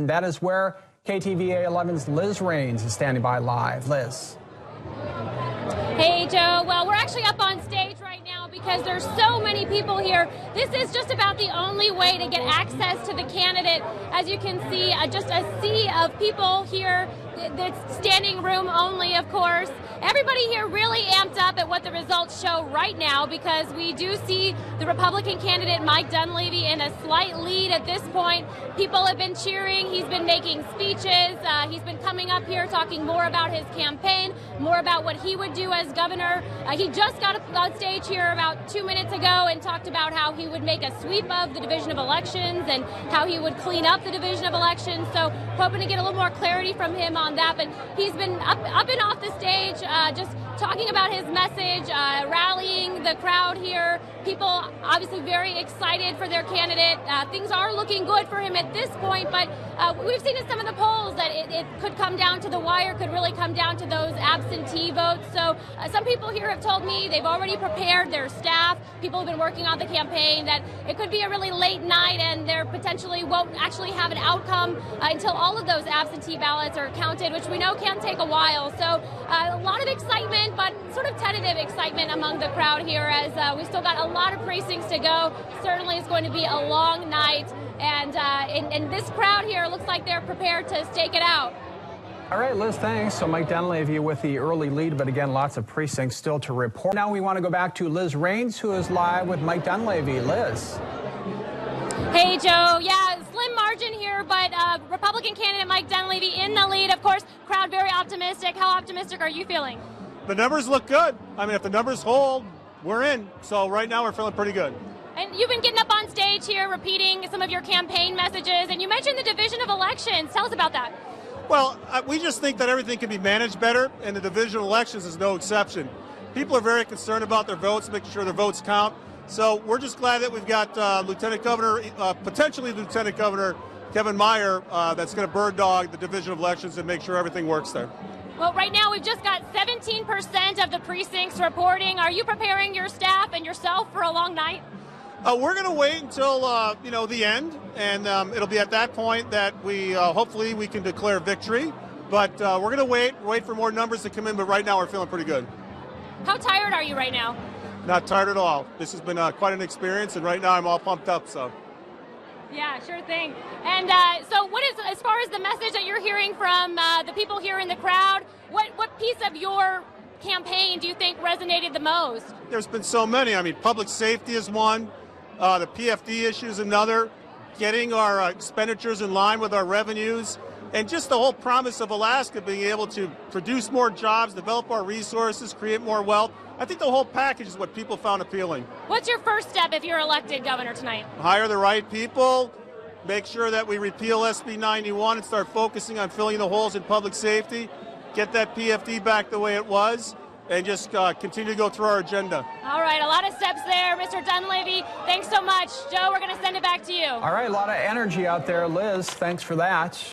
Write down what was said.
That is where KTVA 11's Liz Raines is standing by live. Liz. Hey, Joe. Well, we're actually up on stage right now because there's so many people here. This is just about the only way to get access to the candidate. As you can see, just a sea of people here. It's standing room only, of course. Everybody here really amped up at what the results show right now because we do see the Republican candidate Mike Dunleavy in a slight lead at this point. People have been cheering. He's been making speeches. He's been coming up here talking more about his campaign, more about what he would do as governor. He just got on stage here about 2 minutes ago and talked about how he would make a sweep of the Division of Elections and how he would clean up the Division of Elections. So hoping to get a little more clarity from him on that. But he's been up and off the stage, just talking about his message, rallying the crowd here. People obviously very excited for their candidate. Things are looking good for him at this point, but we've seen in some of the polls that it could come down to the wire, could really come down to those absentee votes. So some people here have told me they've already prepared their staff. People have been working on the campaign, that it could be a really late night and there potentially won't actually have an outcome until all of those absentee ballots are counted, which we know can take a while. So a lot of excitement, but sort of tentative excitement among the crowd here as we still got a lot of precincts to go. Certainly it's going to be a long night, and this crowd here looks like they're prepared to stake it out. All right, Liz, thanks. So Mike Dunleavy with the early lead, but again, lots of precincts still to report. Now we want to go back to Liz Raines, who is live with Mike Dunleavy. Liz. Hey, Joe. Yeah, slim margin here, but Republican candidate Mike Dunleavy in the lead. Of course, crowd very optimistic. How optimistic are you feeling? The numbers look good. I mean, if the numbers hold, we're in. So right now we're feeling pretty good. And you've been getting up on stage here, repeating some of your campaign messages, and you mentioned the Division of Elections. Tell us about that. Well, we just think that everything can be managed better, and the Division of Elections is no exception. People are very concerned about their votes, making sure their votes count. So we're just glad that we've got potentially Lieutenant Governor Kevin Meyer that's going to bird dog the Division of Elections and make sure everything works there. Well, right now we've just got 17% of the precincts reporting. Are you preparing your staff and yourself for a long night? We're going to wait until the end, and it'll be at that point that we hopefully we can declare victory. But we're going to wait for more numbers to come in. But right now we're feeling pretty good. How tired are you right now? Not tired at all. This has been quite an experience, and right now I'm all pumped up. So. Yeah, sure thing. And so what is, as far as the message that you're hearing from the people here in the crowd, what piece of your campaign do you think resonated the most? There's been so many. I mean, public safety is one. The PFD issue is another. Getting our expenditures in line with our revenues. And just the whole promise of Alaska being able to produce more jobs, develop our resources, create more wealth. I think the whole package is what people found appealing. What's your first step if you're elected governor tonight? Hire the right people, make sure that we repeal SB 91 and start focusing on filling the holes in public safety, get that PFD back the way it was, and just continue to go through our agenda. All right, a lot of steps there, Mr. Dunleavy. Thanks so much. Joe, we're going to send it back to you. All right, a lot of energy out there, Liz. Thanks for that.